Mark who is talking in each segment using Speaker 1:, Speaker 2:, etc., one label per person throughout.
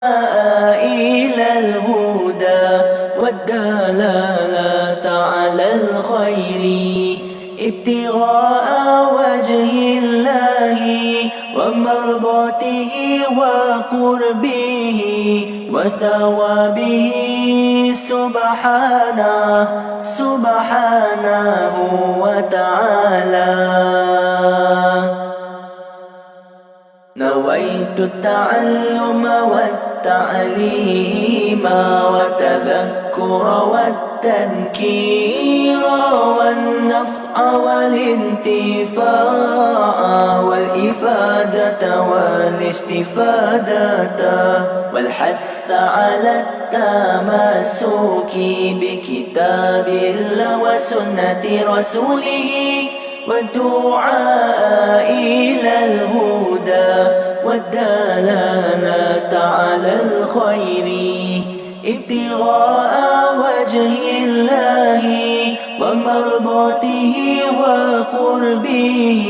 Speaker 1: إلى الهدى والدلالة على الخير ابتغاء وجه الله ومرضاته وقربه وثوابه سبحانه وتعالى. نويت التعلم والتعليم والتذكر والتذكير والنفع والانتفاع والإفادة والاستفادة والحث على التمسك بكتاب الله وسنة رسوله والدعاء إلى الهدى والدلالة على الخير ابتغاء وجه الله ومرضاته وقربه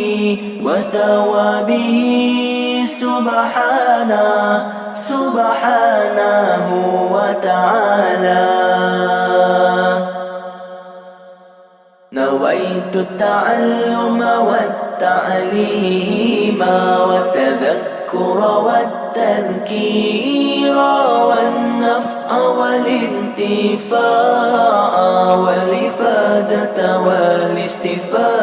Speaker 1: وثوابه سبحانه وتعالى. نويت التعلم والتعليم والتذكر والتذكير والنفع والانتفاع والإفادة والاستفادة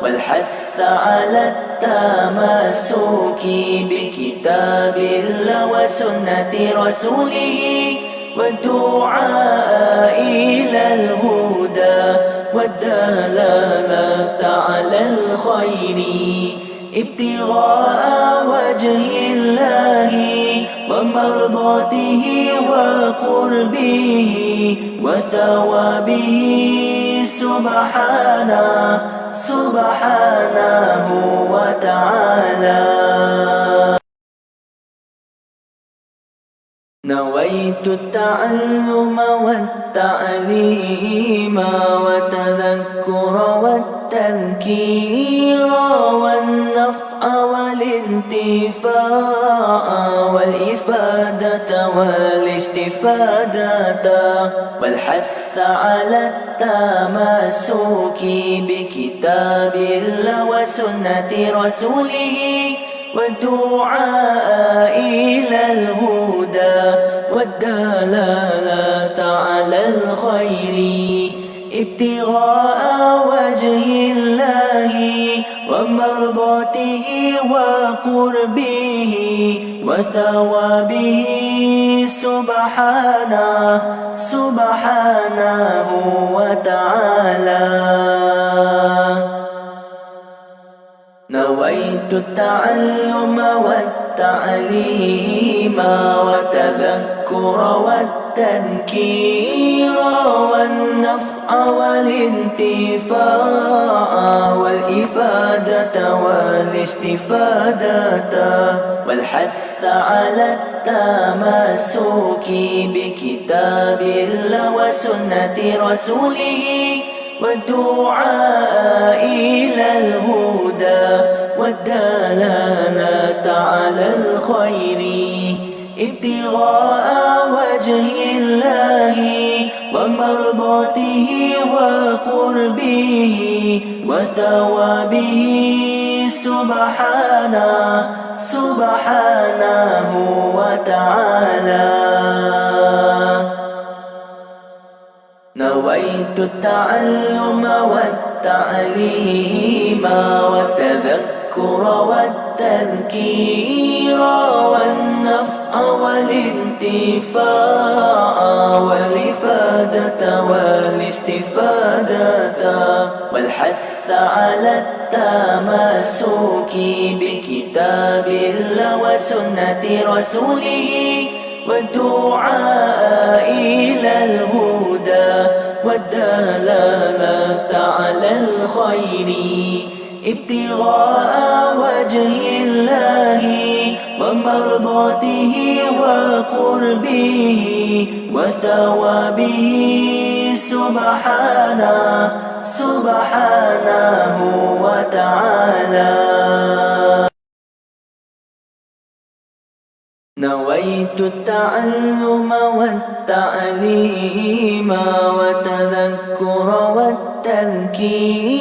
Speaker 1: والحث على التمسك بكتاب الله وسنة رسوله والدعاء إلى الهدى والدلالة على الخير ابتغاء وجه الله ومرضاته وقربه وثوابه سبحانه وتعالى. نويت التعلم والتعليم والتذكر والتذكير والنفع والانتفاع والإفادة والاستفادة والحث على التمسك بكتاب الله وسنة رسوله والدعاء إلى الهدى والدلالة على الخير ابتغاء وجه الله ومرضاته وقربه وثوابه سبحانه وتعالى. نويت التعلم والتعليم والتذكر والتذكير والنفع والانتفاع والإفادة والاستفادة والحث على التمسك بكتاب الله وسنة رسوله والدعاء إلى الهدى والدلالة على الخير ابتغاء وجه الله ومرضاته وقربه وثوابه سبحانه وتعالى. نويت التعلم والتعليم والتذكر والتذكير والنفع والانتفاع والإفادة والاستفادة والحث على التمسك بكتاب الله وسنة رسوله والدعاء إلى الهدى والدلالة على الخير ابتغاء وجه الله ومرضاته وقربه وثوابه سبحانه وتعالى. نويت التعلم والتعليم وتذكر والتذكير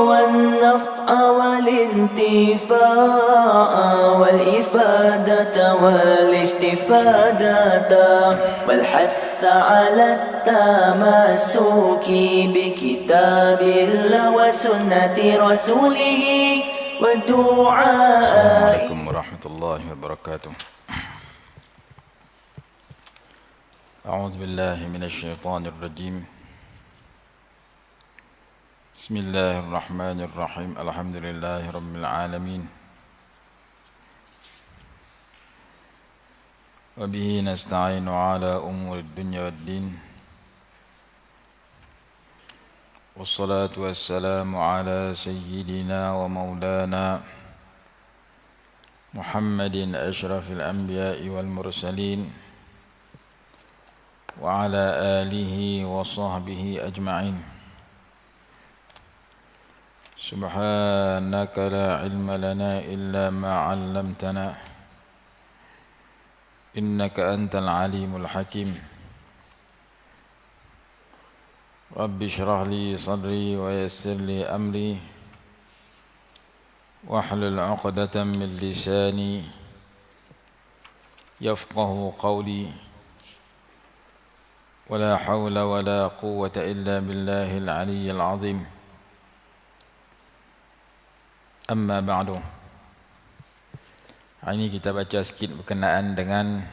Speaker 1: والنفع والانتفاع والإفادة والاستفادة والحث على التمسك بكتاب الله وسنة رسوله والدعاء.
Speaker 2: السلام عليكم ورحمة الله وبركاته. أعوذ بالله من الشيطان الرجيم. بسم الله الرحمن الرحيم. الحمد لله رب العالمين، وبه نستعين على أمور الدنيا والدين، والصلاة والسلام على سيدنا ومولانا محمد أشرف الأنبياء والمرسلين، وعلى آله وصحبه أجمعين. سبحانك لا علم لنا إلا ما علمتنا، إنك أنت العليم الحكيم. رب اشرح لي صدري ويسر لي أمري واحلل عقدة من لساني يفقه قولي، ولا حول ولا قوة إلا بالله العلي العظيم. Amma ba'du. Hari ini kita baca sikit berkenaan dengan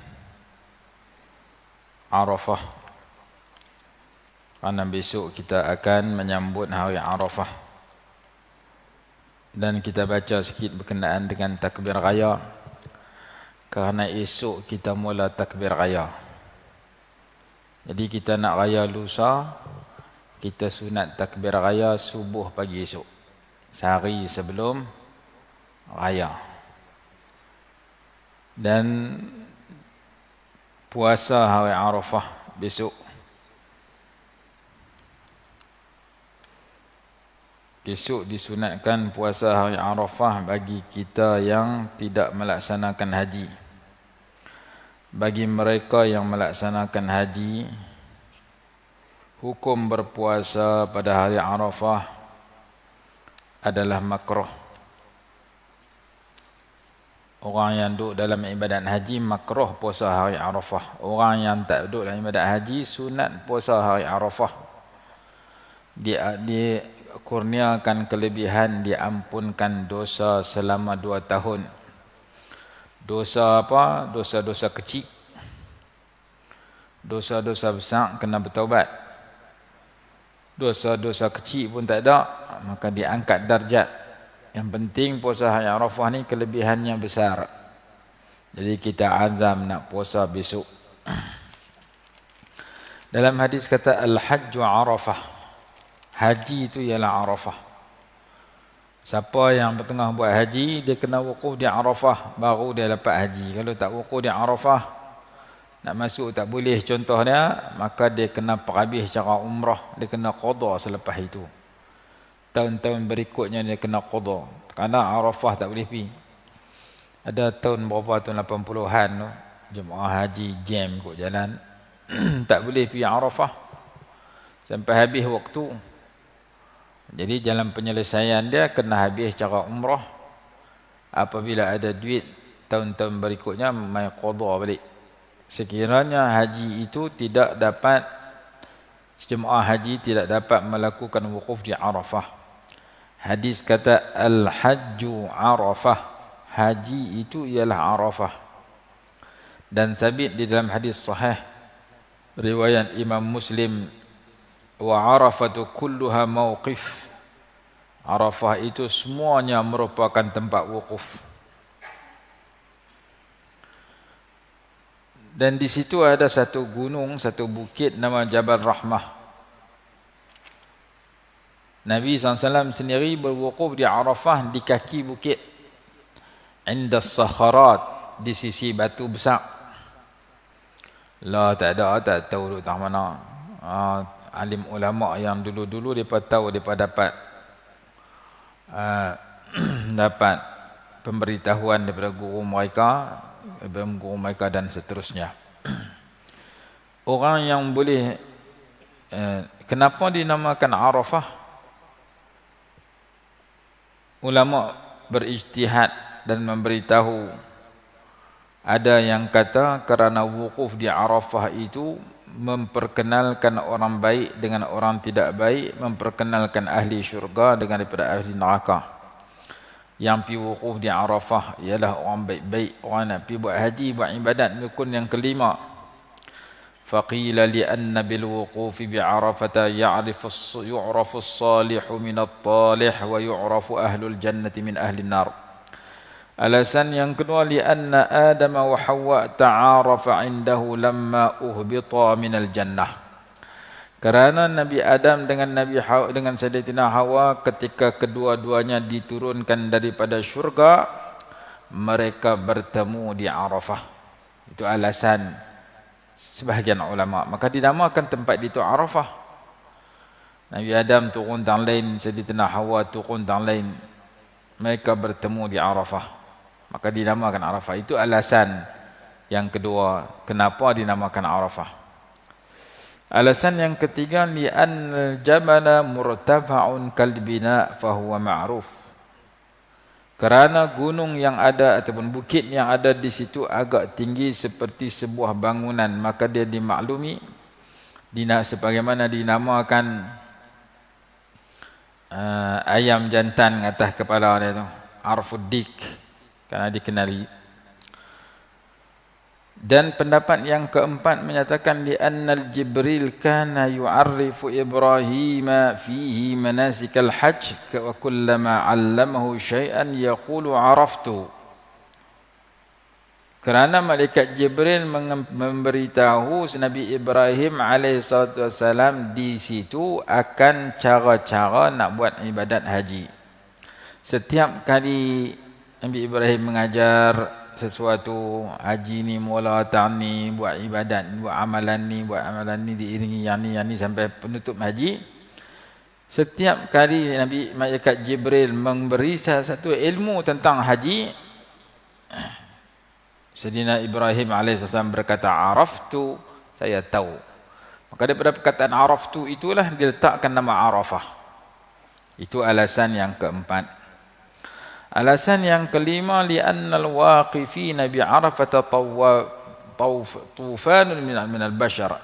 Speaker 2: Arafah, kerana besok kita akan menyambut hari Arafah. Dan kita baca sikit berkenaan dengan takbir raya, kerana esok kita mula takbir raya. Jadi kita nak raya lusa, kita sunat takbir raya subuh pagi esok, sehari sebelum raya. Dan puasa hari Arafah besok. Besok disunatkan puasa hari Arafah bagi kita yang tidak melaksanakan haji. Bagi mereka yang melaksanakan haji, hukum berpuasa pada hari Arafah adalah makruh. Orang yang duduk dalam ibadat haji makruh puasa hari Arafah. Orang yang tak duduk dalam ibadat haji sunat puasa hari Arafah. Dia kurniakan kelebihan, diampunkan dosa selama 2 tahun. Dosa apa? Dosa-dosa kecil. Dosa-dosa besar kena bertaubat. Dosa-dosa kecil pun tak ada, maka diangkat darjat. Yang penting puasa hari Arafah ni kelebihannya besar. Jadi kita azam nak puasa besok. Dalam hadis kata al-hajju Arafah. Haji itu ialah Arafah. Siapa yang bertengah buat haji, dia kena wukuf di Arafah, baru dia dapat haji. Kalau tak wukuf di Arafah, nak masuk tak boleh contoh dia, maka dia kena perhabis cara umrah, dia kena qada selepas itu. Tahun-tahun berikutnya dia kena qada, kerana Arafah tak boleh pergi. Ada tahun berapa, tahun 80-an tu, jemaah haji jam kot jalan, tak boleh pergi Arafah sampai habis waktu. Jadi jalan penyelesaian dia kena habis cara umrah. Apabila ada duit, tahun-tahun berikutnya mai qada balik. Sekiranya haji itu tidak dapat, jemaah haji tidak dapat melakukan wukuf di Arafah. Hadis kata al-hajju Arafah. Haji itu ialah Arafah. Dan sabit di dalam hadis sahih riwayat Imam Muslim, wa Arafatu kulluha mauqif. Arafah itu semuanya merupakan tempat wukuf. Dan di situ ada satu gunung, satu bukit nama Jabal Rahmah. Nabi SAW sendiri berwukuf di Arafah di kaki bukit, indas sakharat, di sisi batu besar. Lah tak ada, tak tahu duduk tak mana. Alim ulama yang dulu-dulu mereka tahu, mereka dapat dapat pemberitahuan daripada guru mereka, guru mereka dan seterusnya. Orang yang boleh kenapa dinamakan Arafah? Ulama berijtihad dan memberitahu. Ada yang kata kerana wukuf di Arafah itu memperkenalkan orang baik dengan orang tidak baik, memperkenalkan ahli syurga dengan daripada ahli neraka. Yang pi wukuf di Arafah ialah orang baik-baik, orang nak pi buat haji, buat ibadat rukun yang kelima. Faqila li anna bil wuqufi bi Arafah yu'rafu as-salihu min at-talih wa yu'rafu ahlul jannati min ahli an-nar. Alasan yang kedua, li anna Adam wa Hawa ta'arafa 'indahu lamma uhbita minal jannah. Kerana Nabi Adam dengan dengan Sayyidatina Hawa ketika kedua-duanya diturunkan daripada syurga, mereka bertemu di Arafah. Itu alasan sebahagian ulama. Maka dinamakan tempat itu Arafah. Nabi Adam turun dan lain, Sayyidatina Hawa turun dan lain. Mereka bertemu di Arafah. Maka dinamakan Arafah. Itu alasan yang kedua kenapa dinamakan Arafah. Alasan yang ketiga, li'anna al-jabala murtafa'un kalbina fahuwa ma'ruf. Kerana gunung yang ada ataupun bukit yang ada di situ agak tinggi seperti sebuah bangunan, maka dia dimaklumi sebagaimana dinamakan ayam jantan atas kepala dia tu, Arfuddik, kerana dikenali. Dan pendapat yang keempat menyatakan li'annal Jibril kana yu'arrifu Ibrahim fihi manasikal hajj wa kullama 'allamahu syai'an yaqulu 'araftu. Kerana malaikat Jibril memberitahu Nabi Ibrahim alaihissalam di situ akan cara-cara nak buat ibadat haji. Setiap kali Nabi Ibrahim mengajar sesuatu, haji ni mula tahun ni buat ibadat, buat amalan ni diiringi yang ni sampai penutup haji. Setiap kali Nabi malaikat Jibril memberi satu ilmu tentang haji, Sayyidina Ibrahim AS berkata, Araftu, saya tahu. Maka daripada perkataan Araftu itulah diletakkan nama Arafah. Itu alasan yang keempat. Alasan yang kelima, li'anna al-waqifina bi'arafata tufanun min al-bashar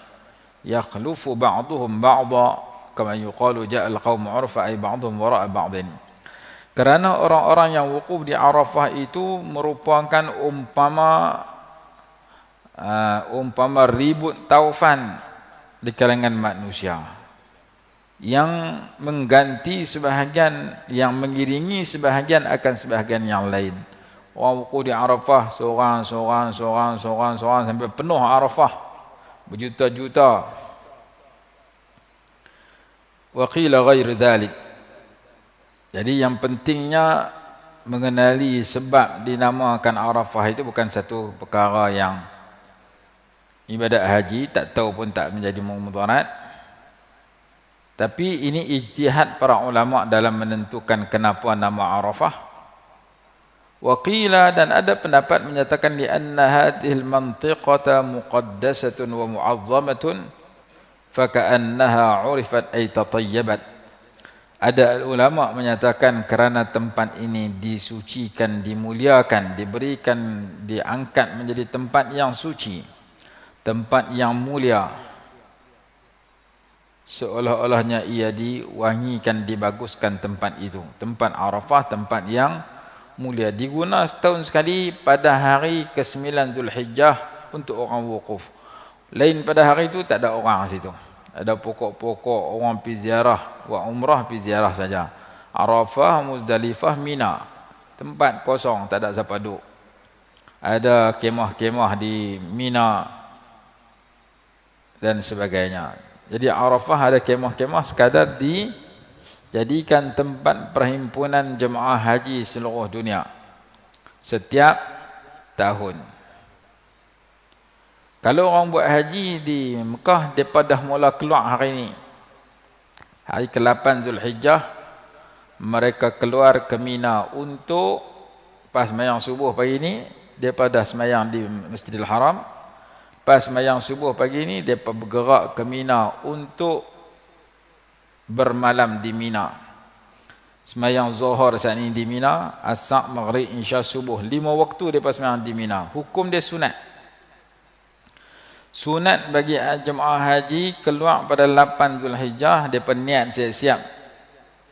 Speaker 2: yakhlufu ba'duhum ba'da kama yuqalu ja'a al-qawmu 'urfa ay ba'duhum wara'a ba'din. Kerana orang-orang yang wukuf di Arafah itu merupakan umpama ribut taufan di kalangan manusia yang mengganti sebahagian, yang mengiringi sebahagian akan sebahagian yang lain. Orang wukuf di Arafah seorang sampai penuh Arafah berjuta-juta. Wa qila ghairu dhalik. Jadi yang pentingnya mengenali sebab dinamakan Arafah itu bukan satu perkara yang ibadat haji tak tahu pun tak menjadi mudarat. Tapi ini ijtihad para ulama dalam menentukan kenapa nama Arafah. Waqila, dan ada pendapat menyatakan li'anna hadhil mantiqata muqaddasatun wa mu'azzamatun faka'annaha 'urifat ay tatayyabat. Ada ulama menyatakan kerana tempat ini disucikan, dimuliakan, diberikan, diangkat menjadi tempat yang suci, tempat yang mulia, seolah-olahnya ia diwangikan, dibaguskan tempat itu. Tempat Arafah, tempat yang mulia. Diguna setahun sekali pada hari ke-9 Zulhijjah untuk orang wukuf. Lain pada hari itu tak ada orang situ. Ada pokok-pokok, orang pergi ziarah, buat umrah pergi ziarah saja. Arafah, Muzdalifah, Mina. Tempat kosong, tak ada siapa duduk. Ada kemah-kemah di Mina dan sebagainya. Jadi Arafah ada kemah-kemah sekadar dijadikan tempat perhimpunan jemaah haji seluruh dunia setiap tahun. Kalau orang buat haji di Mekah, mereka dah mula keluar hari ini. Hari ke-8 Zulhijjah, mereka keluar ke Mina untuk pas sembahyang subuh pagi ini, daripada semayang di Masjidil Haram. Pas semayang subuh pagi ni, mereka bergerak ke Mina untuk bermalam di Mina. Semayang Zuhur saat ini di Mina, Asar, Maghrib, Isya, Subuh. 5 waktu mereka semayang di Mina. Hukum dia sunat. Sunat bagi jemaah haji keluar pada 8 Zulhijjah, mereka niat siap-siap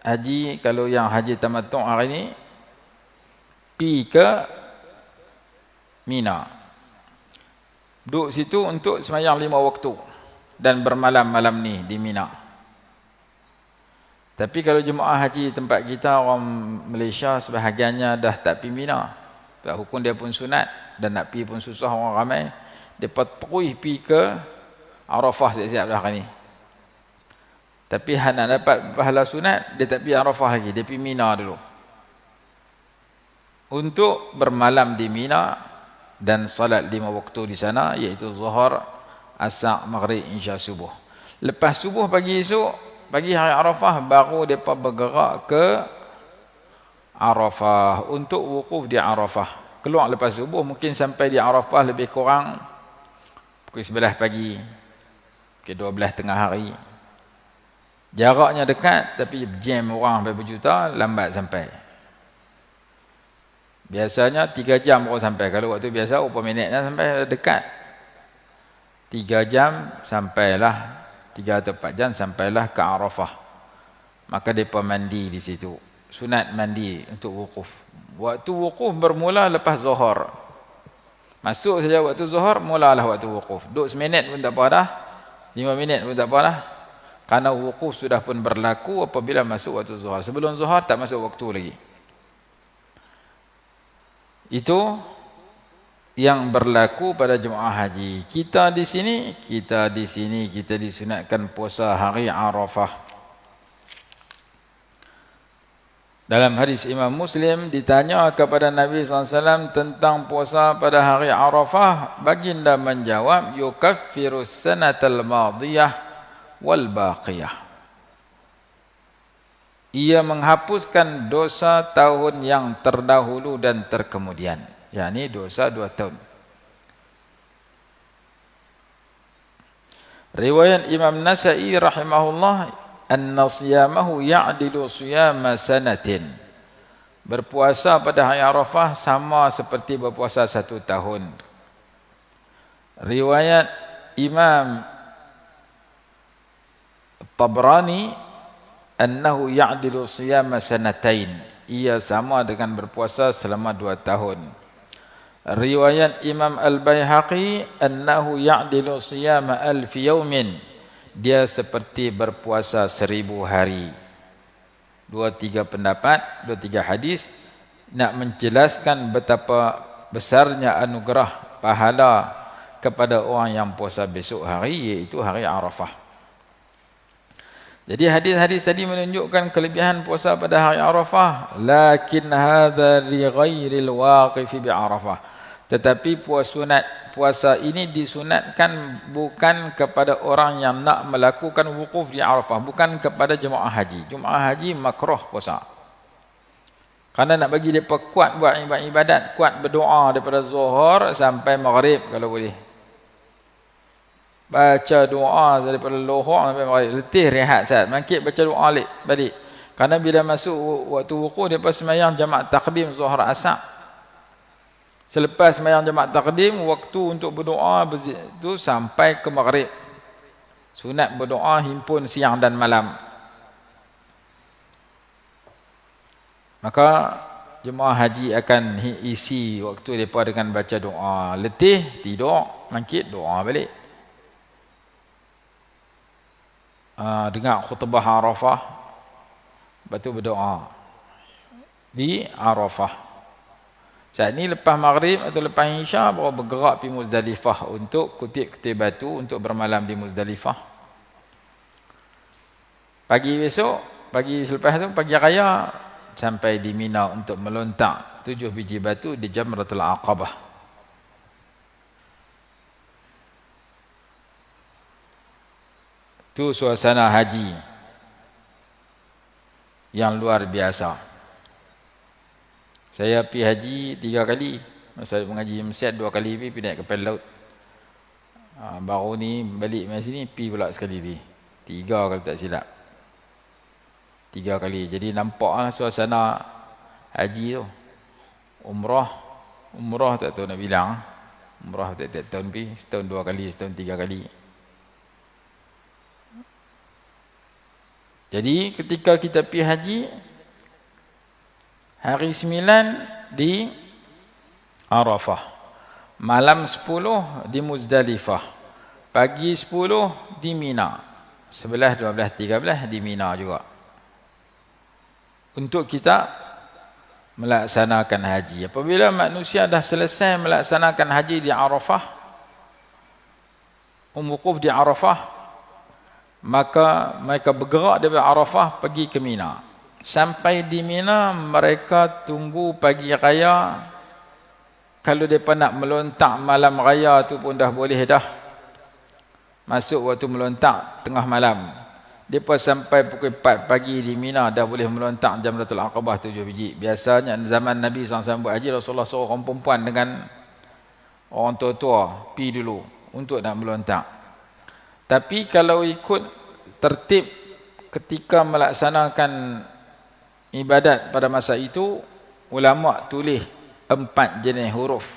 Speaker 2: haji. Kalau yang haji tamattu' hari ni, pi ke Mina. Duduk situ untuk semayang 5 waktu dan bermalam malam ni di Mina. Tapi kalau jemaah haji tempat kita, orang Malaysia sebahagiannya dah tak pergi Mina. Hukum dia pun sunat dan nak pergi pun susah, orang ramai. Mereka terus pergi ke Arafah siap-siap dah hari ni. Tapi nak dapat pahala sunat, dia tak pergi Arafah lagi, dia pergi Mina dulu. Untuk bermalam di Mina dan salat 5 waktu di sana, iaitu Zuhur, Asar, Maghrib, Isya, Subuh. Lepas subuh pagi esok, pagi hari Arafah, baru mereka bergerak ke Arafah untuk wukuf di Arafah. Keluar lepas subuh, mungkin sampai di Arafah lebih kurang pukul 11 pagi, pukul 12 tengah hari. Jaraknya dekat, tapi jam orang sampai berjuta, lambat sampai. Biasanya 3 jam baru sampai. Kalau waktu biasa, berapa minit dah sampai dekat. 3 jam sampailah, 3 atau 4 jam sampailah ke Arafah. Maka mereka mandi di situ. Sunat mandi untuk wukuf. Waktu wukuf bermula lepas Zuhur. Masuk saja waktu Zuhur, mulalah waktu wukuf. Duduk seminit pun tak apa dah. 5 minit pun tak apa dah. Kerana wukuf sudah pun berlaku apabila masuk waktu Zuhur. Sebelum Zuhur tak masuk waktu lagi. Itu yang berlaku pada jemaah haji. Kita di sini kita disunatkan puasa hari Arafah. Dalam hadis Imam Muslim ditanya kepada Nabi SAW tentang puasa pada hari Arafah, baginda menjawab, yukaffirus sanatal madiyah wal baqiyah. Ia menghapuskan dosa tahun yang terdahulu dan terkemudian. yakni dosa 2 tahun. Riwayat Imam Nasa'i rahimahullah, anna siyamahu ya'dilu siyama sanatin. Berpuasa pada hari Arafah sama seperti berpuasa 1 tahun. Riwayat Imam Tabrani, annahu ya'dilu siyama sanatain. Ia sama dengan berpuasa selama 2 tahun. Riwayat Imam Al-Baihaqi, annahu ya'dilu siyama alfi yaumin. Dia seperti berpuasa 1000 hari. 2-3 pendapat, 2-3 hadis nak menjelaskan betapa besarnya anugerah pahala kepada orang yang puasa besok hari, iaitu hari Arafah. Jadi hadis-hadis tadi menunjukkan kelebihan puasa pada hari Arafah. Lakin hadza li ghairil waqif bi Arafah. Tetapi puasa ini disunatkan bukan kepada orang yang nak melakukan wukuf di Arafah, bukan kepada jemaah haji. Jemaah haji makruh puasa. Karena nak bagi mereka kuat buat ibadat, kuat berdoa daripada Zuhur sampai Maghrib kalau boleh. Baca doa daripada Zuhur sampai Maghrib. Letih rehat saat, bangkit baca doa balik. Karena bila masuk waktu wukuf, mereka sembahyang jamak takdim Zuhur Asar. Selepas sembahyang jamak takdim, waktu untuk berdoa itu sampai ke Maghrib. Sunat berdoa himpun siang dan malam. Maka jemaah haji akan isi waktu mereka dengan baca doa. Letih, tidur, bangkit, doa balik. Dengar khutbah Arafah, lepas tu berdoa di Arafah. Saat ni lepas Maghrib atau lepas Isya baru bergerak pergi Muzdalifah untuk kutip-kutip batu untuk bermalam di Muzdalifah. Pagi besok, pagi selepas tu, pagi raya, sampai di Mina untuk melontak 7 biji batu di Jamratul Aqabah. Itu suasana haji yang luar biasa. Saya pergi haji 3 kali. Masa mengaji Mesir 2 kali pergi naik kapal laut. Baru ni balik dari sini pergi pula sekali pergi. 3 kalau tak silap. 3 kali. Jadi nampaklah suasana haji tu. Umrah tak tahu nak bilang. Umrah tiap-tiap tahun pergi. Setahun 2 kali, setahun 3 kali. Jadi ketika kita pergi haji, hari 9 di Arafah, malam 10 di Muzdalifah, pagi 10 di Mina, 11, 12, 13 di Mina juga. Untuk kita melaksanakan haji. Apabila manusia dah selesai melaksanakan haji di Arafah, wukuf di Arafah, maka mereka bergerak dari Arafah pergi ke Mina. Sampai di Mina mereka tunggu pagi raya. Kalau mereka nak melontak malam raya tu pun dah boleh dah. Masuk waktu melontak tengah malam. Mereka sampai pukul 4 pagi di Mina dah boleh melontak Jamratul Aqabah 7 biji. Biasanya zaman Nabi SAW buat haji, Rasulullah suruh orang perempuan dengan orang tua-tua pergi dulu untuk nak melontak. Tapi kalau ikut tertib ketika melaksanakan ibadat pada masa itu, ulama tulis 4 jenis huruf.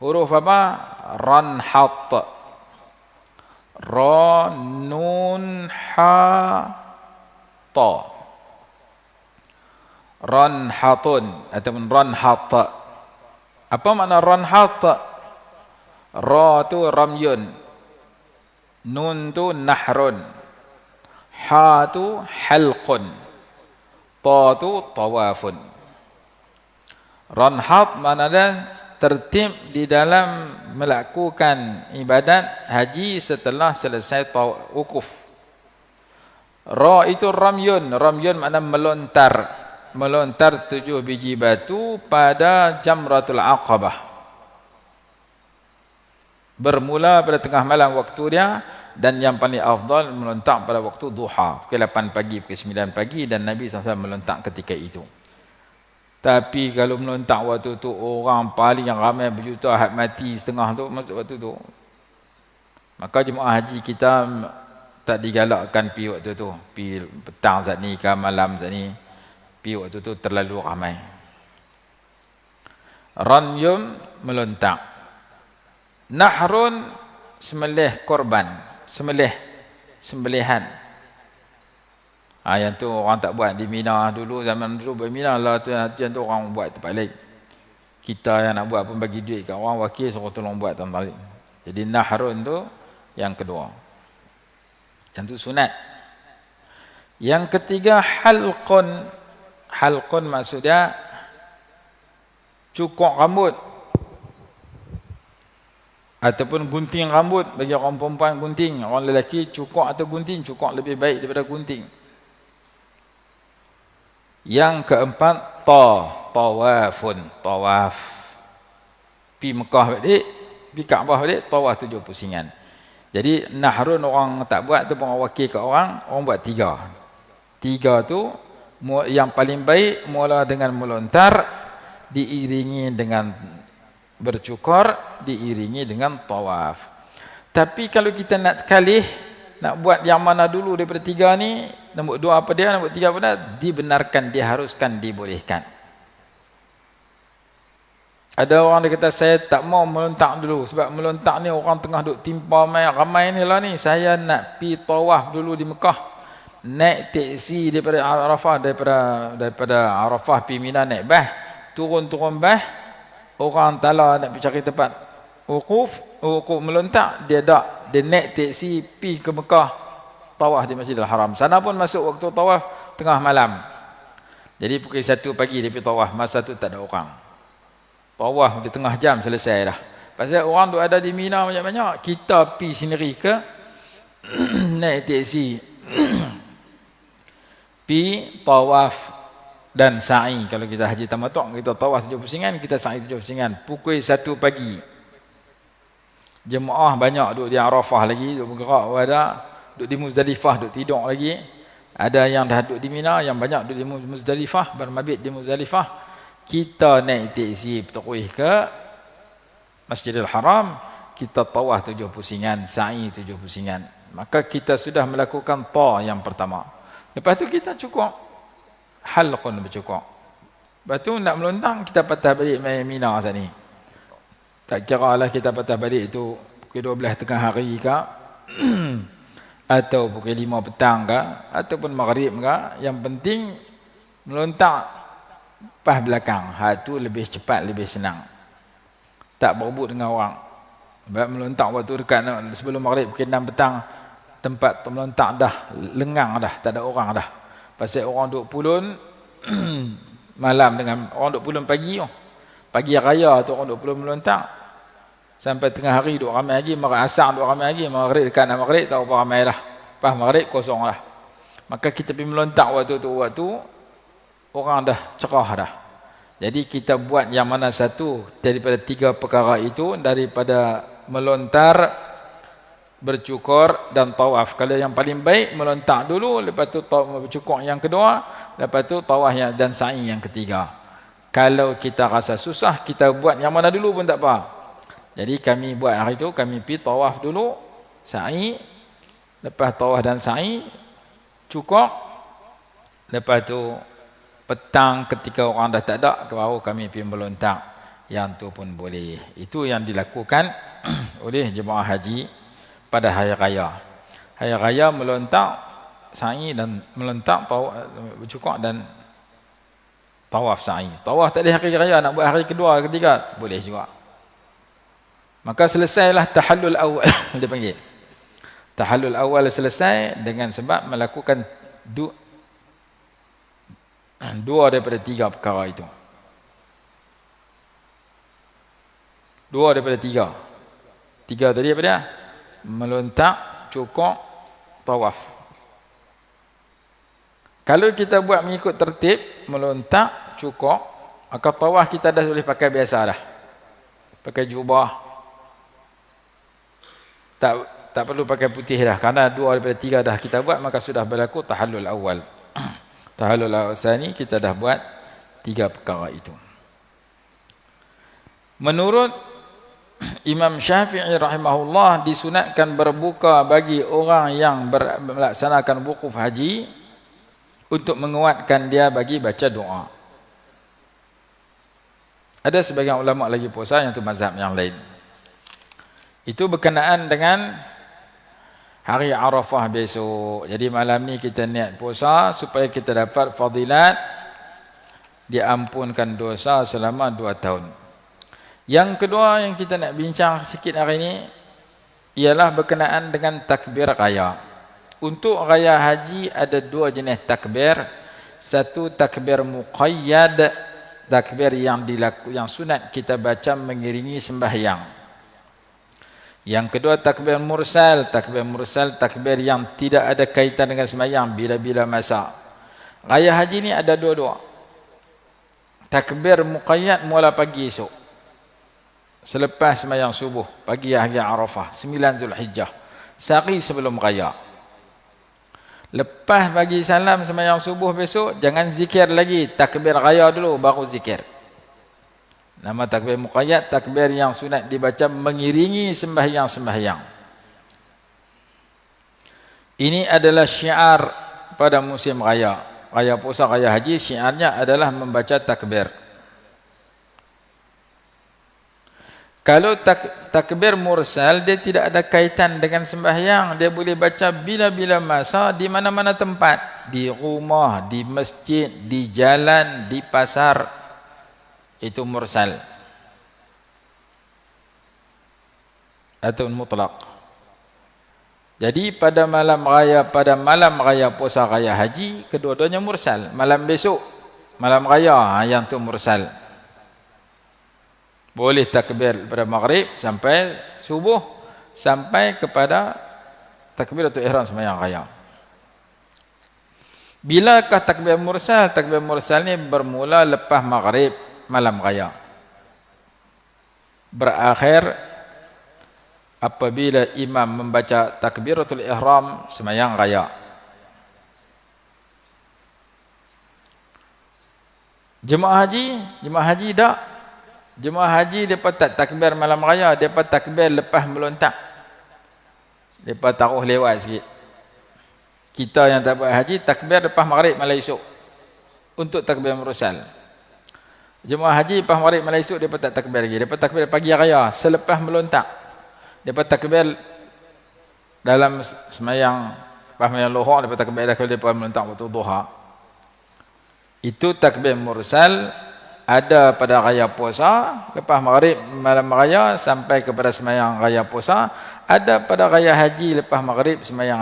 Speaker 2: Huruf apa? Ranhat, ra, nun, ha, ta. Ranhatun ataupun ranhat. Apa makna ranhat? Ra tu ramyun, nun tu nahrun, ha tu halqun, ta tu tawafun. Ranhat maknanya tertib di dalam melakukan ibadat haji setelah selesai wukuf. Ra itu ramyun, ramyun makna melontar, melontar 7 biji batu pada Jamratul Aqabah. Bermula pada tengah malam waktu dia, dan yang paling afdal melontak pada waktu duha, pukul 8 pagi, pukul 9 pagi, dan Nabi SAW melontak ketika itu. Tapi kalau melontak waktu tu, orang paling yang ramai berjuta ahad mati setengah tu masuk waktu tu. Maka jemaah haji kita tak digalakkan pi waktu tu. Pi petang saat ni ke malam saat ni. Pi waktu tu terlalu ramai. Ranyum melontak. Nahrun sembelih korban, sembelihan. Yang tu orang tak buat di Mina dulu, zaman dulu buat Mina lah tu, tu orang buat tempat lain. Kita yang nak buat pun bagi duit kat orang, wakil suruh tolong buat tempat lain. Jadi nahrun tu yang kedua. Yang tu sunat. Yang ketiga halqun. Halqun maksudnya cukur rambut ataupun gunting rambut. Bagi orang perempuan gunting, orang lelaki cukur atau gunting. Cukur lebih baik daripada gunting. Yang keempat tawafun, tawaf. Pi Mekah balik, pi Kaabah balik, tawaf 7 pusingan. Jadi nahrun orang tak buat tu pun orang wakil kat orang buat 3. 3 tu yang paling baik mula dengan melontar, diiringi dengan bercukur, diiringi dengan tawaf. Tapi kalau kita nak kalih, nak buat yang mana dulu daripada 3 ni, nombor 2 apa dia, nombor 3 apa dia, dibenarkan, diharuskan, dibolehkan. Ada orang dia kata, saya tak mau melontak dulu, sebab melontak ni orang tengah duk timpa ramai ni lah ni, saya nak pi tawaf dulu di Mekah, naik teksi daripada Arafah, daripada Arafah pi Mina, naik bas, turun bas, orang tala nak pergi cari tempat wukuf melontak, dia naik teksi pi ke Mekah, tawaf di Masjidil Haram. Sana pun masuk waktu tawaf tengah malam. Jadi pukul 1 pagi dia pergi tawaf, masa tu tak ada orang. Tawaf di tengah jam selesai dah. Pasal orang tu ada di Mina banyak-banyak, kita pi sendiri ke naik teksi pi tawaf dan sa'i. Kalau kita haji tamattu', kita tawaf 7 pusingan, kita sa'i 7 pusingan. Pukul 1 pagi. Jemaah banyak duduk di Arafah lagi, duduk bergerak pada, duduk di Muzdalifah, duduk tidur lagi. Ada yang dah duduk di Mina, yang banyak duduk di Muzdalifah, bermabit di Muzdalifah. kita naik teksi pergi ke Masjidil Haram, kita tawaf 7 pusingan, sa'i 7 pusingan. Maka kita sudah melakukan ta yang pertama. Lepas tu kita cukup halqun bercukup. Lepas tu nak melontang, kita patah balik main Mina saat ni. Tak kira lah kita patah balik itu pukul 12 tengah hari ke atau pukul 5 petang ke ataupun maghrib ke. Yang penting melontak pas belakang. Tu lebih cepat, lebih senang. Tak berebut dengan orang. Sebab melontak waktu dekat sebelum maghrib pukul 6 petang, tempat melontak dah lengang dah, tak ada orang dah. Pasal orang duk pulun malam dengan orang duk pulun pagi. Pagi raya tu orang duk pulun melontak. Sampai tengah hari duk ramai lagi, maghrib asar duk ramai lagi, maghrib dekat nak maghrib tak apa ramai dah. Pas maghrib kosong dah. Maka kita pergi melontak waktu orang dah cerah dah. Jadi kita buat yang mana satu daripada 3 perkara itu, daripada melontar, bercukur dan tawaf. Kalau yang paling baik melontak dulu, lepas tu bercukur yang kedua, lepas tu tawaf dan sa'i yang ketiga. Kalau kita rasa susah, kita buat yang mana dulu pun tak apa. Jadi kami buat hari itu, kami pergi tawaf dulu, sa'i, lepas tawaf dan sa'i, cukur, lepas tu petang ketika orang dah tak ada, baru kami pergi melontak. Yang tu pun boleh. Itu yang dilakukan oleh jemaah haji pada hari raya. Hari raya melontak sa'i dan melontak bercukur dan tawaf sa'i. Tawaf tak ada hari raya, nak buat hari kedua, ketiga, boleh juga. Maka selesailah tahallul awal dia panggil. Tahallul awal selesai dengan sebab melakukan dua daripada 3 perkara itu. 2 daripada 3. 3 tadi apa dia? Melontak, cukur, tawaf. Kalau kita buat mengikut tertib, melontak, cukur, maka tawaf kita dah boleh pakai biasa dah. Pakai jubah. Tak perlu pakai putih dah, kerana 2 daripada 3 dah kita buat, maka sudah berlaku tahallul awal. Tahallul awal ni kita dah buat 3 perkara itu. Menurut Imam Syafi'i rahimahullah, disunatkan berbuka bagi orang yang melaksanakan wukuf haji untuk menguatkan dia bagi baca doa. Ada sebagian ulama lagi puasa, yang tu mazhab yang lain. Itu berkenaan dengan hari Arafah besok. Jadi malam ni kita niat puasa supaya kita dapat fadilat diampunkan dosa selama 2 tahun. Yang kedua yang kita nak bincang sikit hari ini ialah berkenaan dengan takbir raya. Untuk raya haji ada 2 jenis takbir. Satu takbir muqayyad, takbir yang sunat kita baca mengiringi sembahyang. Yang kedua takbir mursal. Takbir mursal takbir yang tidak ada kaitan dengan sembahyang, bila-bila masa. Raya haji ni ada 2. Takbir muqayyad mula pagi esok, selepas sembahyang subuh, pagi hari Arafah, 9 Zulhijjah, sehari sebelum raya. Lepas bagi salam sembahyang subuh besok, jangan zikir lagi, takbir raya dulu baru zikir. Nama takbir muqayyad, takbir yang sunat dibaca mengiringi sembahyang-sembahyang. Ini adalah syiar pada musim raya. Raya puasa, raya haji, syiarnya adalah membaca takbir. Kalau takbir mursal, dia tidak ada kaitan dengan sembahyang. Dia boleh baca bila-bila masa, di mana-mana tempat. Di rumah, di masjid, di jalan, di pasar. Itu mursal. Atau mutlak. Jadi pada malam raya puasa, raya haji, kedua-duanya mursal. Malam besok, malam raya, yang tu mursal. Boleh takbir pada maghrib sampai subuh, sampai kepada takbiratul ihram sembahyang raya. Bilakah takbir mursal? Takbir mursal ni bermula lepas maghrib malam raya, berakhir apabila imam membaca takbiratul ihram sembahyang raya. Jemaah haji tak. Jemaah haji depa tak takbir malam raya, depa takbir lepas melontak. Depa taruh lewat sikit. Kita yang tak buat haji takbir lepas maghrib malam esok. Untuk takbir mursal. Jemaah haji lepas maghrib malam esok depa tak takbir lagi. Depa takbir pagi raya selepas melontak. Depa takbir dalam semayang lepas semayang lohor, depa takbir dah kalau depa melontak waktu duha. Itu takbir mursal. Ada pada raya puasa, lepas maghrib malam raya sampai kepada semayang raya puasa. Ada pada raya haji lepas maghrib semayang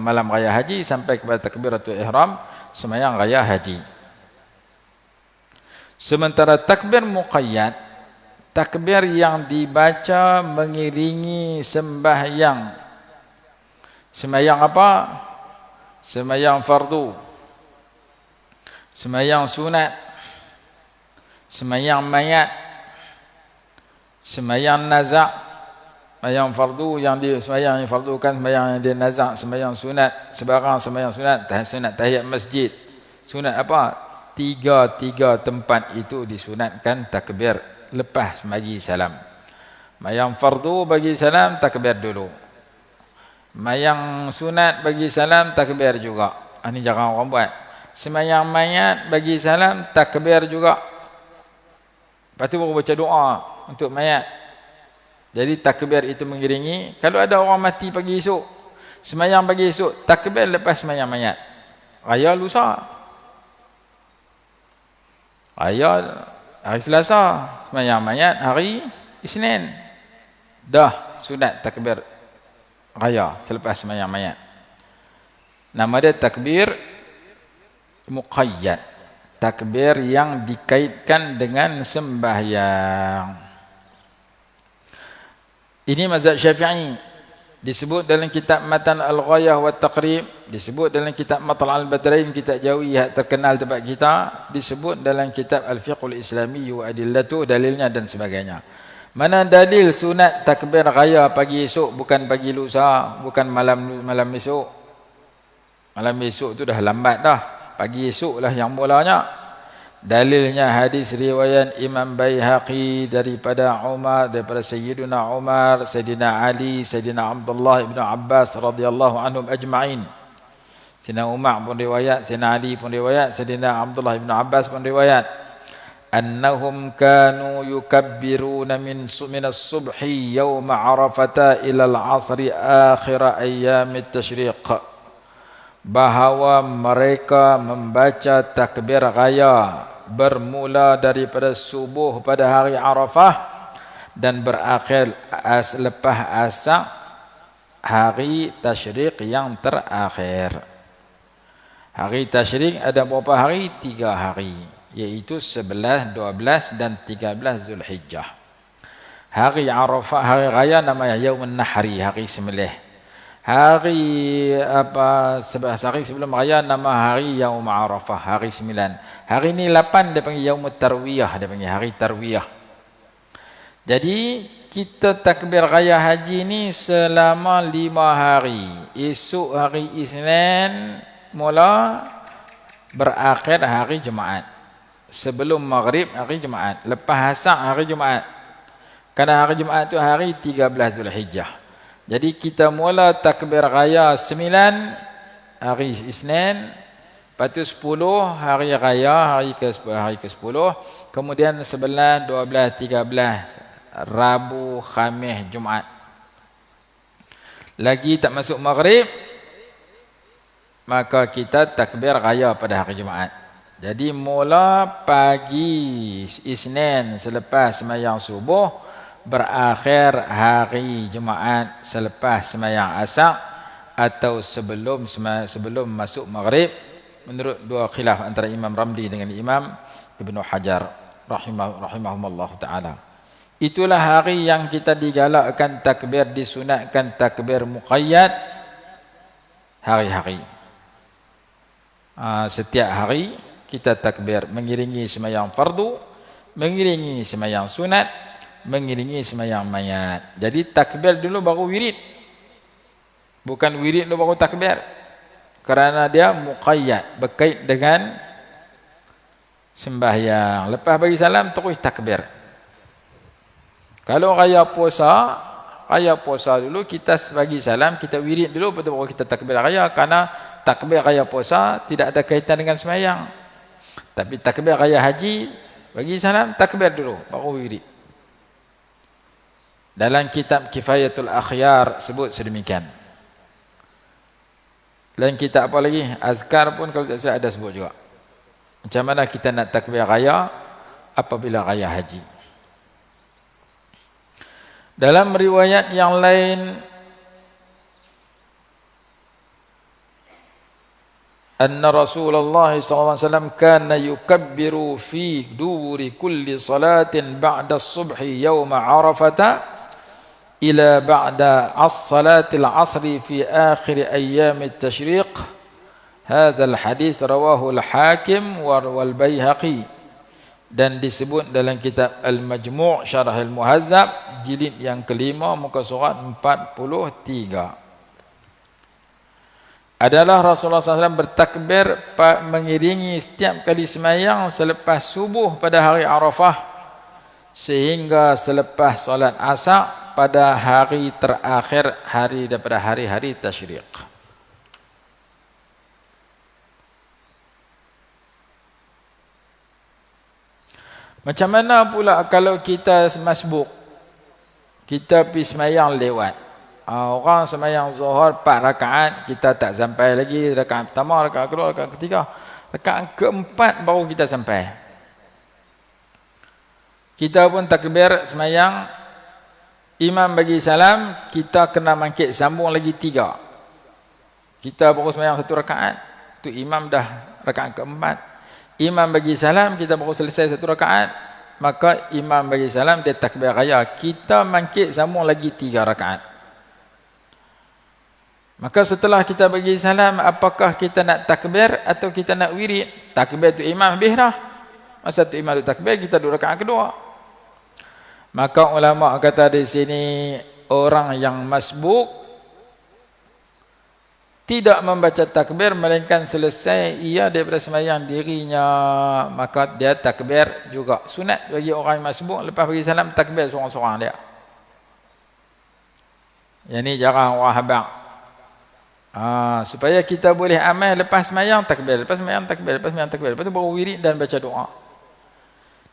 Speaker 2: malam raya haji sampai kepada takbiratul ihram semayang raya haji. Sementara takbir muqayyad, takbir yang dibaca mengiringi sembahyang. Sembahyang apa? Sembahyang fardu, sembahyang sunat, sembahyang mayat, sembahyang nazak. Sembahyang fardu yang di sembahyang yang fardu kan sembahyang yang dia nazak, sembahyang sunat, sebarang sembahyang sunat, sunat tahiyat masjid. Sunat apa? Tiga tempat itu disunatkan takbir lepas bagi salam. Sembahyang fardu bagi salam takbir dulu. Sembahyang sunat bagi salam takbir juga. Ini jangan orang buat. Sembahyang mayat bagi salam takbir juga. Lepas tu baru baca doa untuk mayat. Jadi takbir itu mengiringi. Kalau ada orang mati pagi esok, sembahyang pagi esok, takbir lepas sembahyang mayat. Raya lusa, raya hari Selasa, sembahyang mayat hari Isnin. Dah sunat takbir raya selepas sembahyang mayat. Nama dia takbir muqayyad. Takbir yang dikaitkan dengan sembahyang. Ini mazhab Syafi'i. Disebut dalam kitab Matan Al-Ghayah wa Taqrib, disebut dalam kitab Matal' Al-Badrain, kitab Jawi yang terkenal tempat kita, disebut dalam kitab Al-Fiqhul Islami wa Adillatu, dalilnya dan sebagainya. Mana dalil sunat takbir raya pagi esok, bukan pagi lusa, bukan malam esok. Malam esok tu dah lambat dah. Pagi esok lah yang mulanya. Dalilnya hadis riwayat Imam Baihaqi daripada Sayyidina Umar, Sayyidina Ali, Sayyidina Abdullah ibn Abbas radhiyallahu anhum ajma'in. Sayyidina Umar pun riwayat, Sayyidina Ali pun riwayat, Sayyidina Abdullah ibn Abbas pun riwayat. Annahum kanu yukabbiruna min as-subhi yawma Arafata ila al-'asri akhir ayyam at-tashriq. Bahawa mereka membaca takbir raya bermula daripada subuh pada hari Arafah dan berakhir lepas asar hari tasyrik yang terakhir. Hari tasyrik ada berapa hari? 3 hari, iaitu 11, 12 dan 13 Zulhijjah. Hari Arafah, hari raya namanya Yaumun Nahri, hari sembelih. Hari hari sebelum raya nama hari Yaum Arafah, hari 9. Hari ni 8 dia panggil Yaum Tarwiyah, dia panggil hari Tarwiyah. Jadi kita takbir raya haji ni selama 5 hari. Esok hari Isnin mula, berakhir hari Jumaat. Sebelum maghrib hari Jumaat, lepas asar hari Jumaat. Kerana hari Jumaat tu hari 13 Zulhijjah. Jadi kita mula takbir raya 9 hari Isnin, lepas tu 10 hari raya, hari ke-10, kemudian 11, 12, 13 Rabu, Khamis, Jumaat. Lagi tak masuk maghrib, maka kita takbir raya pada hari Jumaat. Jadi mula pagi Isnin selepas sembahyang subuh, berakhir hari Jumaat selepas sembahyang asar atau sebelum masuk maghrib, menurut dua khilaf antara Imam Ramli dengan Imam Ibnu Hajar rahimahumullah ta'ala. Itulah hari yang kita digalakkan takbir, disunatkan takbir muqayyad hari-hari. Setiap hari kita takbir mengiringi sembahyang fardu, mengiringi sembahyang sunat, mengiringi sembahyang mayat. Jadi takbir dulu baru wirid. Bukan wirid dulu baru takbir. Kerana dia muqayyad, berkait dengan sembahyang. Lepas bagi salam terus takbir. Kalau raya puasa dulu kita bagi salam, kita wirid dulu betul baru kita takbir raya, karena takbir raya puasa tidak ada kaitan dengan sembahyang. Tapi takbir raya haji bagi salam takbir dulu baru wirid. Dalam kitab Kifayatul Akhyar sebut sedemikian. Lain kitab apa lagi? Azkar pun kalau tak salah ada sebut juga. Macam mana kita nak takbir raya apabila raya haji. Dalam riwayat yang lain, anna Rasulullah SAW kana yukabbiru fi duburi kulli salatin ba'da as-subhi yawma Arafah ila ba'da as-salatil asri fi akhir ayyam at-tashriq. Hadha al-hadis rawahu al-Hakim wal Baihaqi, dan disebut dalam kitab Al-Majmu' Syarah Al-Muhazzab jilid yang kelima muka surat 43. Adalah Rasulullah SAW bertakbir mengiringi setiap kali sembahyang selepas subuh pada hari Arafah sehingga selepas solat asar pada hari terakhir daripada hari-hari tasyriq. Macam mana pula kalau kita masbuk, kita pergi sembahyang lewat. Orang sembahyang zuhur 4 rakaat, kita tak sampai lagi rakaat pertama, rakaat kedua, rakaat ketiga, rakaat keempat baru kita sampai. Kita pun takbir sembahyang, imam bagi salam, kita kena mangkit sambung lagi 3. Kita baru sembahyang 1 rakaat, tu imam dah rakaat keempat. Imam bagi salam, kita baru selesai 1 rakaat, maka imam bagi salam dia takbir raya, kita mangkit sambung lagi 3 rakaat. Maka setelah kita bagi salam, apakah kita nak takbir atau kita nak wirid? Takbir tu imam habis dah. Masa tu imam tu takbir, kita duduk rakaat kedua. Maka ulama kata di sini, orang yang masbuk tidak membaca takbir melainkan selesai ia daripada sembahyang dirinya, maka dia takbir juga. Sunat bagi orang yang masbuk lepas bagi salam takbir seorang-seorang dia. Yang ni jarang orang habaq. Supaya kita boleh amal lepas sembahyang takbir, lepas sembahyang takbir, lepas sembahyang takbir, lepas tu baru wirid dan baca doa.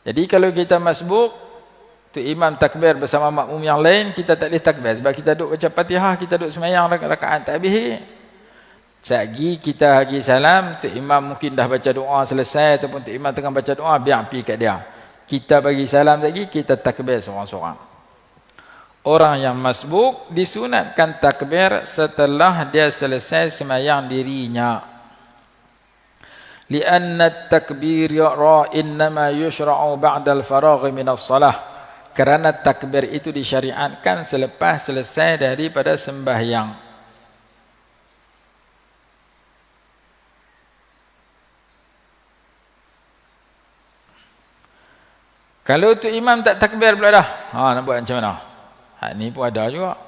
Speaker 2: Jadi kalau kita masbuk, tu imam takbir bersama makmum yang lain, kita tak boleh takbir sebab kita duduk baca Fatihah, kita duduk sembahyang rakaat tak habis. Sagi kita bagi salam, tu imam mungkin dah baca doa selesai ataupun tu imam tengah baca doa, biar pergi kat dia. Kita bagi salam lagi, kita takbir seorang-seorang. Orang yang masbuk disunatkan takbir setelah dia selesai sembahyang dirinya. Lianna at-takbir innama yushra'u ba'da al-faragh min as-salah. Kerana takbir itu disyariatkan selepas selesai daripada sembahyang. Kalau tu imam tak takbir pula dah, nak buat macam mana? Ni pun ada juga.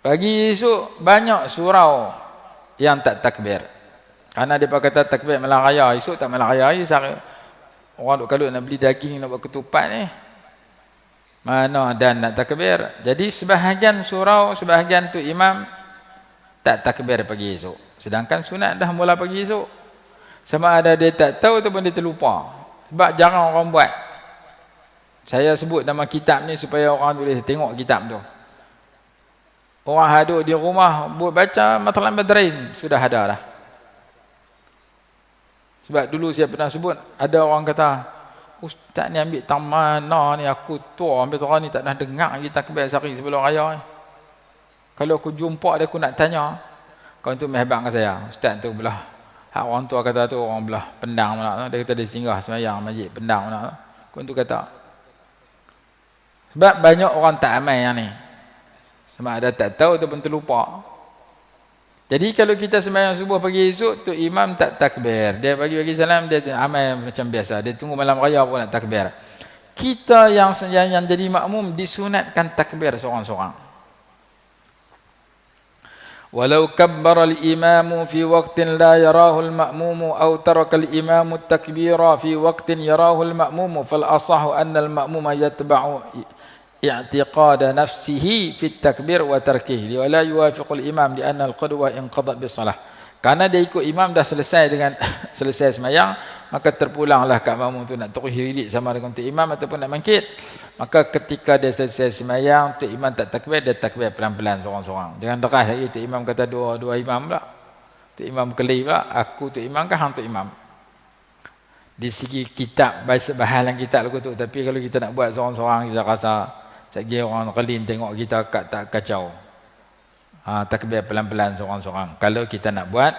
Speaker 2: Pagi esok banyak surau yang tak takbir. Karena dia kata takbir malam raya, esok tak malam raya, orang duk kalut nak beli daging, nak buat ketupat ni. Mana dan nak takbir. Jadi sebahagian surau, sebahagian tu imam tak takbir pagi esok. Sedangkan sunat dah mula pagi esok. Sama ada dia tak tahu ataupun dia terlupa. Sebab jarang orang buat. Saya sebut nama kitab ni supaya orang boleh tengok kitab tu. Orang hadut di rumah buat baca Matlaul Badrain, sudah ada dah. Sebab dulu saya pernah sebut, ada orang kata, ustaz ni ambil tamana ni, aku tua, ambil orang ni tak dah dengar lagi takbir sehari sebelum raya ni. Kalau aku jumpa dia, aku nak tanya, kau tu mehbang dengan saya, ustaz tu belah. Hak orang tua kata tu, orang belah Pendang mana, dia kata dia singgah sembahyang masjid Pendang mana. Kau tu kata. Sebab banyak orang tak amal yang ni. Sama ada tak tahu ataupun terlupa. Jadi kalau kita sembahyang subuh pagi esok, tu imam tak takbir. Dia bagi salam, dia amal macam biasa. Dia tunggu malam raya pun nak takbir. Kita yang jadi makmum disunatkan takbir seorang-seorang. Walau kabbara al-imamu fi waqtin la yarahu al-ma'mumu aw taraka al-imamu at-takbira fi waqtin yarahu al-ma'mumu fal asahhu anna al-ma'muma yatba'u i'tiqada nafsihi fi at-takbir wa tarkihi wa la yuwafiqu al-imam li anna al-qudwa inqadat bis-salah. Karena dia ikut imam dah selesai dengan selesai sembahyang, maka terpulanglah kat makmum tu nak terus hirit sama dengan tu imam ataupun nak bangkit. Maka ketika dia selesai sembahyang, tu imam tak takbir, dia takbir pelan-pelan seorang-seorang. Jangan deras lagi tu imam kata dua imam pula. Tu imam kelih pula, aku tu imam ke hang tu imam. Di segi kitab, bahasan kitab lagu tu, tapi kalau kita nak buat seorang-seorang, kita rasa segi orang kelin tengok kita tak kacau. Takbir pelan-pelan seorang-seorang kalau kita nak buat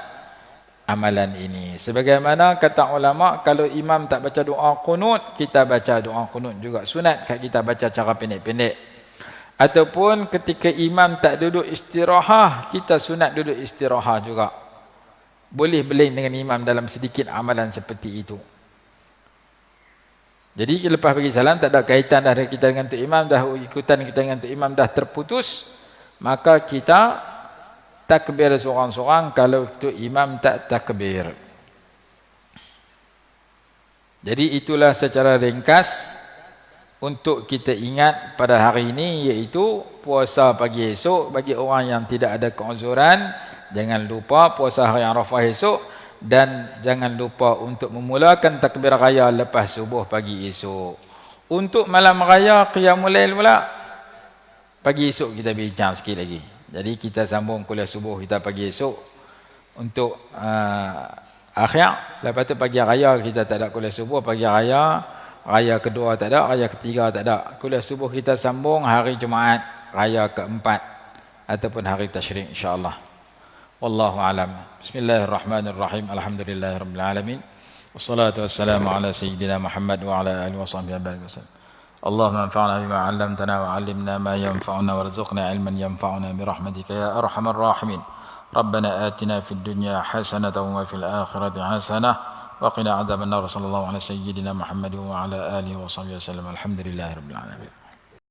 Speaker 2: amalan ini. Sebagaimana kata ulama, kalau imam tak baca doa qunut, kita baca doa qunut juga sunat, kita baca cara pendek-pendek. Ataupun ketika imam tak duduk istirahah, kita sunat duduk istirahah juga. Boleh berlain dengan imam dalam sedikit amalan seperti itu. Jadi lepas bagi salam, tak ada kaitan dah kita dengan tu imam, dah ikutan kita dengan tu imam dah terputus, maka kita takbir seorang-seorang kalau itu imam tak takbir. Jadi itulah secara ringkas untuk kita ingat pada hari ini, iaitu puasa pagi esok bagi orang yang tidak ada keuzuran. Jangan lupa puasa hari Arafah esok, dan jangan lupa untuk memulakan takbir raya lepas subuh pagi esok. Untuk malam raya qiyamul lail pula, pagi esok kita bincang sikit lagi. Jadi kita sambung kuliah subuh kita pagi esok untuk akhir. Lepas tu pagi raya kita tak ada kuliah subuh. Pagi raya, raya kedua tak ada, raya ketiga tak ada. Kuliah subuh kita sambung hari Jumaat, raya keempat ataupun hari tasyrik insya-Allah. Wallahu alam. Bismillahirrahmanirrahim. Alhamdulillahirabbil alamin. Wassalatu wassalamu ala sayyidina Muhammad wa ala alihi washabbihi wasallam. اللهم انفعنا بما علمتنا وعلمنا ما ينفعنا وارزقنا علما ينفعنا برحمتك يا أرحم الراحمين. ربنا آتنا في الدنيا حسنة وفي الآخرة حسنة وقنا عذاب النار. صلى الله على سيدنا محمد وعلى آله وصحبه وسلم. الحمد لله رب العالمين.